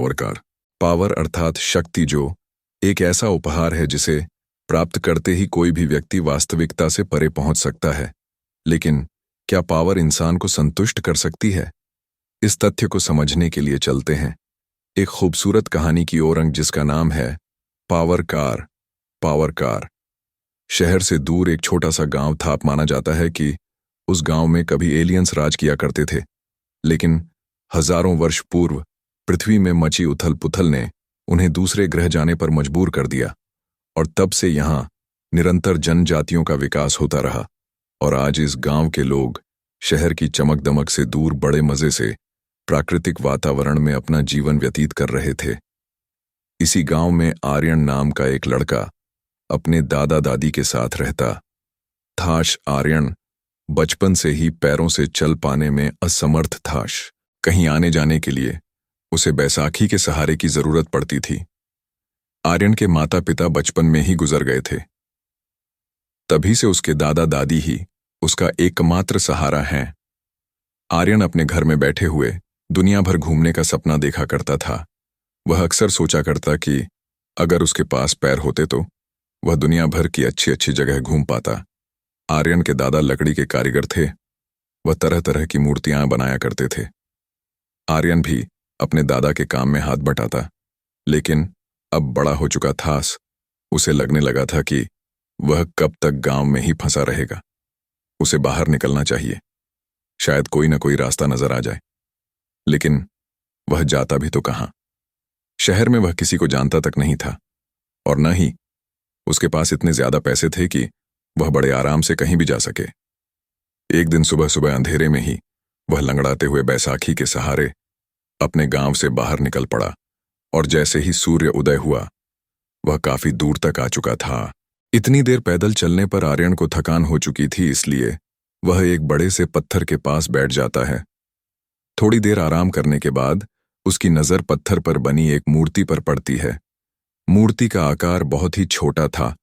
Power car. Power अर्थात शक्ति, जो एक ऐसा उपहार है जिसे प्राप्त करते ही कोई भी व्यक्ति वास्तविकता से परे पहुंच सकता है। लेकिन क्या पावर इंसान को संतुष्ट कर सकती है? इस तथ्य को समझने के लिए चलते हैं एक खूबसूरत कहानी की ओर, जिसका नाम है पावर कार। Power car. शहर से दूर एक छोटा सा गांव था। माना जाता है कि उस गांव में कभी एलियंस राज किया करते थे, लेकिन हजारों वर्ष पूर्व पृथ्वी में मची उथल पुथल ने उन्हें दूसरे ग्रह जाने पर मजबूर कर दिया, और तब से यहां निरंतर जनजातियों का विकास होता रहा। और आज इस गांव के लोग शहर की चमक दमक से दूर बड़े मजे से प्राकृतिक वातावरण में अपना जीवन व्यतीत कर रहे थे। इसी गांव में आर्यन नाम का एक लड़का अपने दादा दादी के साथ रहता था। आर्यन बचपन से ही पैरों से चल पाने में असमर्थ था। कहीं आने जाने के लिए उसे बैसाखी के सहारे की जरूरत पड़ती थी। आर्यन के माता पिता बचपन में ही गुजर गए थे, तभी से उसके दादा दादी ही उसका एकमात्र सहारा हैं। आर्यन अपने घर में बैठे हुए दुनिया भर घूमने का सपना देखा करता था। वह अक्सर सोचा करता कि अगर उसके पास पैर होते तो वह दुनिया भर की अच्छी अच्छी जगह घूम पाता। आर्यन के दादा लकड़ी के कारीगर थे। वह तरह तरह की मूर्तियां बनाया करते थे। आर्यन भी अपने दादा के काम में हाथ बटाता, लेकिन अब बड़ा हो चुका था। उसे लगने लगा था कि वह कब तक गांव में ही फंसा रहेगा। उसे बाहर निकलना चाहिए, शायद कोई ना कोई रास्ता नजर आ जाए। लेकिन वह जाता भी तो कहां? शहर में वह किसी को जानता तक नहीं था, और न ही उसके पास इतने ज्यादा पैसे थे कि वह बड़े आराम से कहीं भी जा सके। एक दिन सुबह सुबह अंधेरे में ही वह लंगड़ाते हुए बैसाखी के सहारे अपने गांव से बाहर निकल पड़ा, और जैसे ही सूर्य उदय हुआ वह काफी दूर तक आ चुका था। इतनी देर पैदल चलने पर आर्यन को थकान हो चुकी थी, इसलिए वह एक बड़े से पत्थर के पास बैठ जाता है। थोड़ी देर आराम करने के बाद उसकी नजर पत्थर पर बनी एक मूर्ति पर पड़ती है। मूर्ति का आकार बहुत ही छोटा था।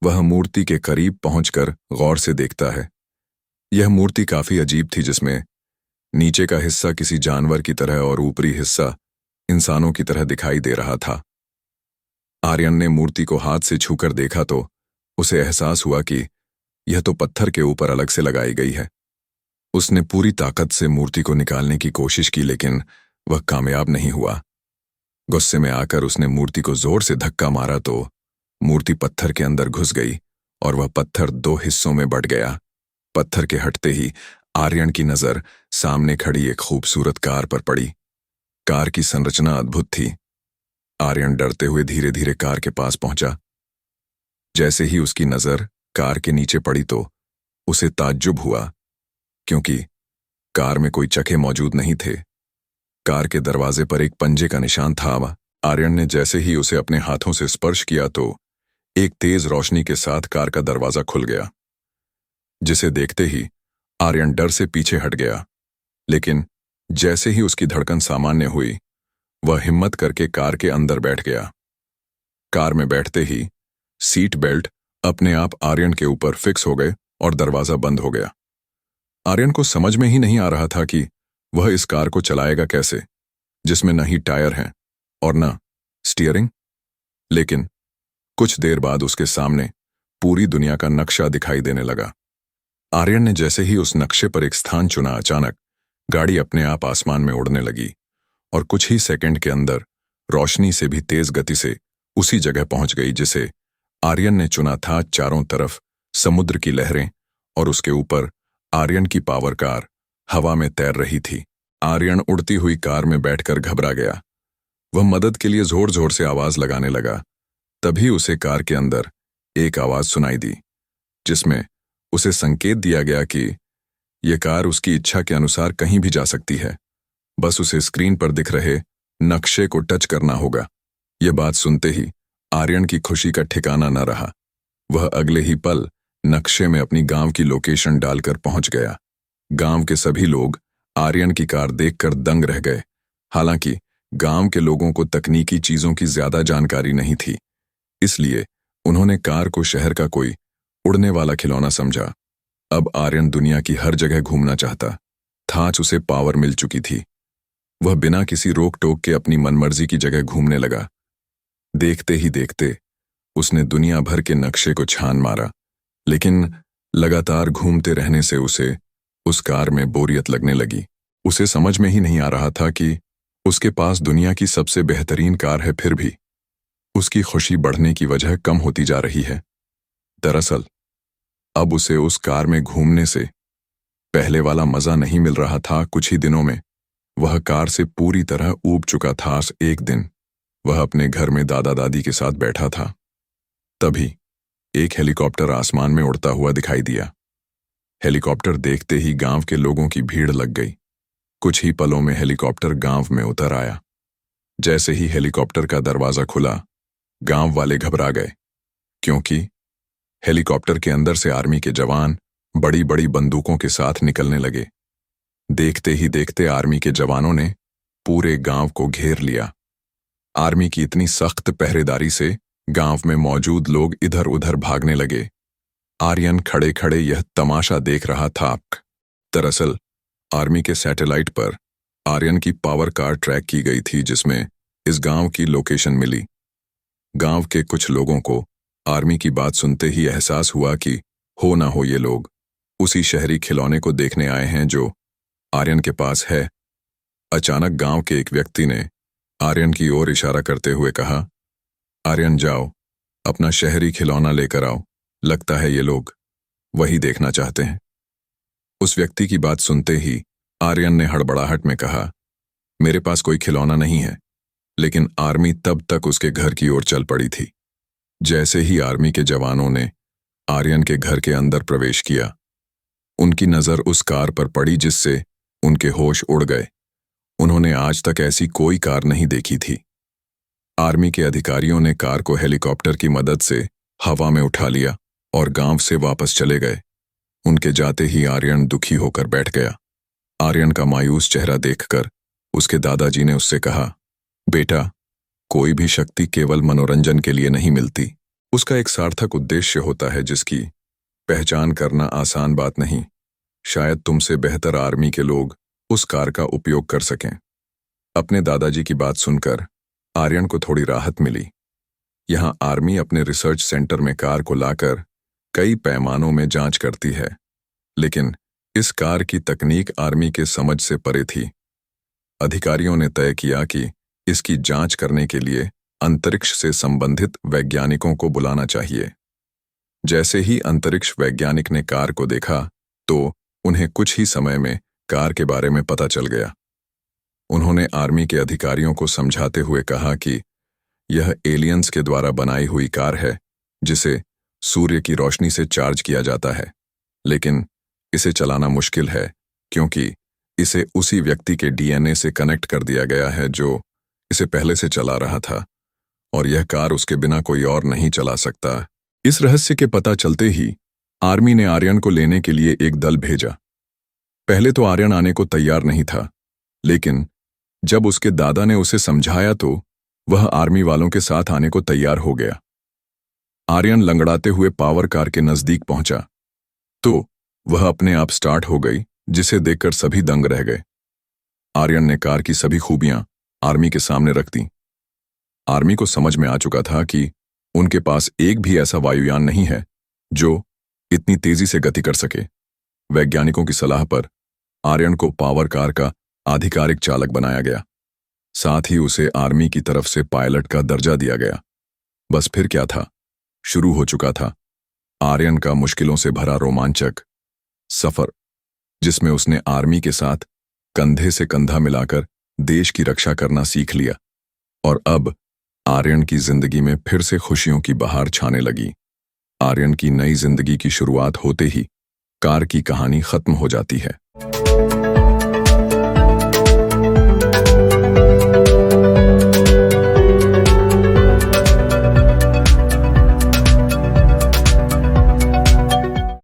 वह मूर्ति के करीब पहुंचकर गौर से देखता है। यह मूर्ति काफी अजीब थी, जिसमें नीचे का हिस्सा किसी जानवर की तरह और ऊपरी हिस्सा इंसानों की तरह दिखाई दे रहा था। आर्यन ने मूर्ति को हाथ से छूकर देखा तो उसे एहसास हुआ कि यह तो पत्थर के ऊपर अलग से लगाई गई है। उसने पूरी ताकत से मूर्ति को निकालने की कोशिश की, लेकिन वह कामयाब नहीं हुआ। गुस्से में आकर उसने मूर्ति को जोर से धक्का मारा तो मूर्ति पत्थर के अंदर घुस गई और वह पत्थर दो हिस्सों में बंट गया। पत्थर के हटते ही आर्यन की नजर सामने खड़ी एक खूबसूरत कार पर पड़ी। कार की संरचना अद्भुत थी। आर्यन डरते हुए धीरे धीरे कार के पास पहुंचा। जैसे ही उसकी नजर कार के नीचे पड़ी तो उसे ताज्जुब हुआ, क्योंकि कार में कोई चखे मौजूद नहीं थे। कार के दरवाजे पर एक पंजे का निशान था। आर्यन ने जैसे ही उसे अपने हाथों से स्पर्श किया तो एक तेज रोशनी के साथ कार का दरवाजा खुल गया, जिसे देखते ही आर्यन डर से पीछे हट गया। लेकिन जैसे ही उसकी धड़कन सामान्य हुई, वह हिम्मत करके कार के अंदर बैठ गया। कार में बैठते ही सीट बेल्ट अपने आप आर्यन के ऊपर फिक्स हो गए और दरवाजा बंद हो गया। आर्यन को समझ में ही नहीं आ रहा था कि वह इस कार को चलाएगा कैसे, जिसमें न ही टायर हैं और न स्टीयरिंग। लेकिन कुछ देर बाद उसके सामने पूरी दुनिया का नक्शा दिखाई देने लगा। आर्यन ने जैसे ही उस नक्शे पर एक स्थान चुना, अचानक गाड़ी अपने आप आसमान में उड़ने लगी और कुछ ही सेकंड के अंदर रोशनी से भी तेज गति से उसी जगह पहुंच गई जिसे आर्यन ने चुना था। चारों तरफ समुद्र की लहरें और उसके ऊपर आर्यन की पावर कार हवा में तैर रही थी। आर्यन उड़ती हुई कार में बैठकर घबरा गया। वह मदद के लिए जोर जोर से आवाज लगाने लगा। तभी उसे कार के अंदर एक आवाज सुनाई दी, जिसमें उसे संकेत दिया गया कि यह कार उसकी इच्छा के अनुसार कहीं भी जा सकती है, बस उसे स्क्रीन पर दिख रहे नक्शे को टच करना होगा। यह बात सुनते ही आर्यन की खुशी का ठिकाना न रहा। वह अगले ही पल नक्शे में अपनी गांव की लोकेशन डालकर पहुंच गया। गांव के सभी लोग आर्यन की कार देखकर दंग रह गए। हालांकि गांव के लोगों को तकनीकी चीजों की ज्यादा जानकारी नहीं थी, इसलिए उन्होंने कार को शहर का कोई उड़ने वाला खिलौना समझा। अब आर्यन दुनिया की हर जगह घूमना चाहता था। उसे पावर मिल चुकी थी। वह बिना किसी रोक टोक के अपनी मनमर्जी की जगह घूमने लगा। देखते ही देखते उसने दुनिया भर के नक्शे को छान मारा, लेकिन लगातार घूमते रहने से उसे उस कार में बोरियत लगने लगी। उसे समझ में ही नहीं आ रहा था कि उसके पास दुनिया की सबसे बेहतरीन कार है, फिर भी उसकी खुशी बढ़ने की वजह कम होती जा रही है। दरअसल अब उसे उस कार में घूमने से पहले वाला मजा नहीं मिल रहा था। कुछ ही दिनों में वह कार से पूरी तरह ऊब चुका था। एक दिन वह अपने घर में दादा दादी के साथ बैठा था, तभी एक हेलीकॉप्टर आसमान में उड़ता हुआ दिखाई दिया। हेलीकॉप्टर देखते ही गांव के लोगों की भीड़ लग गई। कुछ ही पलों में हेलीकॉप्टर गांव में उतर आया। जैसे ही हेलीकॉप्टर का दरवाजा खुला, गांव वाले घबरा गए, क्योंकि हेलीकॉप्टर के अंदर से आर्मी के जवान बड़ी बड़ी बंदूकों के साथ निकलने लगे। देखते ही देखते आर्मी के जवानों ने पूरे गांव को घेर लिया। आर्मी की इतनी सख्त पहरेदारी से गांव में मौजूद लोग इधर उधर भागने लगे। आर्यन खड़े खड़े यह तमाशा देख रहा था। दरअसल आर्मी के सैटेलाइट पर आर्यन की पावर कार ट्रैक की गई थी, जिसमें इस गांव की लोकेशन मिली। गांव के कुछ लोगों को आर्मी की बात सुनते ही एहसास हुआ कि हो ना हो ये लोग उसी शहरी खिलौने को देखने आए हैं जो आर्यन के पास है। अचानक गांव के एक व्यक्ति ने आर्यन की ओर इशारा करते हुए कहा, आर्यन जाओ, अपना शहरी खिलौना लेकर आओ, लगता है ये लोग वही देखना चाहते हैं। उस व्यक्ति की बात सुनते ही आर्यन ने हड़बड़ाहट में कहा, मेरे पास कोई खिलौना नहीं है। लेकिन आर्मी तब तक उसके घर की ओर चल पड़ी थी। जैसे ही आर्मी के जवानों ने आर्यन के घर के अंदर प्रवेश किया, उनकी नजर उस कार पर पड़ी जिससे उनके होश उड़ गए। उन्होंने आज तक ऐसी कोई कार नहीं देखी थी। आर्मी के अधिकारियों ने कार को हेलीकॉप्टर की मदद से हवा में उठा लिया और गांव से वापस चले गए। उनके जाते ही आर्यन दुखी होकर बैठ गया। आर्यन का मायूस चेहरा देखकर उसके दादाजी ने उससे कहा, बेटा, कोई भी शक्ति केवल मनोरंजन के लिए नहीं मिलती। उसका एक सार्थक उद्देश्य होता है जिसकी पहचान करना आसान बात नहीं। शायद तुमसे बेहतर आर्मी के लोग उस कार का उपयोग कर सकें। अपने दादाजी की बात सुनकर आर्यन को थोड़ी राहत मिली। यहां आर्मी अपने रिसर्च सेंटर में कार को लाकर कई पैमानों में जांच करती है, लेकिन इस कार की तकनीक आर्मी के समझ से परे थी। अधिकारियों ने तय किया कि इसकी जांच करने के लिए अंतरिक्ष से संबंधित वैज्ञानिकों को बुलाना चाहिए। जैसे ही अंतरिक्ष वैज्ञानिक ने कार को देखा तो उन्हें कुछ ही समय में कार के बारे में पता चल गया। उन्होंने आर्मी के अधिकारियों को समझाते हुए कहा कि यह एलियंस के द्वारा बनाई हुई कार है, जिसे सूर्य की रोशनी से चार्ज किया जाता है, लेकिन इसे चलाना मुश्किल है क्योंकि इसे उसी व्यक्ति के डीएनए से कनेक्ट कर दिया गया है जो इसे पहले से चला रहा था, और यह कार उसके बिना कोई और नहीं चला सकता। इस रहस्य के पता चलते ही आर्मी ने आर्यन को लेने के लिए एक दल भेजा। पहले तो आर्यन आने को तैयार नहीं था, लेकिन जब उसके दादा ने उसे समझाया तो वह आर्मी वालों के साथ आने को तैयार हो गया। आर्यन लंगड़ाते हुए पावर कार के नजदीक पहुंचा तो वह अपने आप स्टार्ट हो गई, जिसे देखकर सभी दंग रह गए। आर्यन ने कार की सभी खूबियां आर्मी के सामने रख दी। आर्मी को समझ में आ चुका था कि उनके पास एक भी ऐसा वायुयान नहीं है जो इतनी तेजी से गति कर सके। वैज्ञानिकों की सलाह पर आर्यन को पावर कार का आधिकारिक चालक बनाया गया। साथ ही उसे आर्मी की तरफ से पायलट का दर्जा दिया गया। बस फिर क्या था, शुरू हो चुका था आर्यन का मुश्किलों से भरा रोमांचक सफर, जिसमें उसने आर्मी के साथ कंधे से कंधा मिलाकर देश की रक्षा करना सीख लिया। और अब आर्यन की जिंदगी में फिर से खुशियों की बहार छाने लगी। आर्यन की नई जिंदगी की शुरुआत होते ही कार की कहानी खत्म हो जाती है।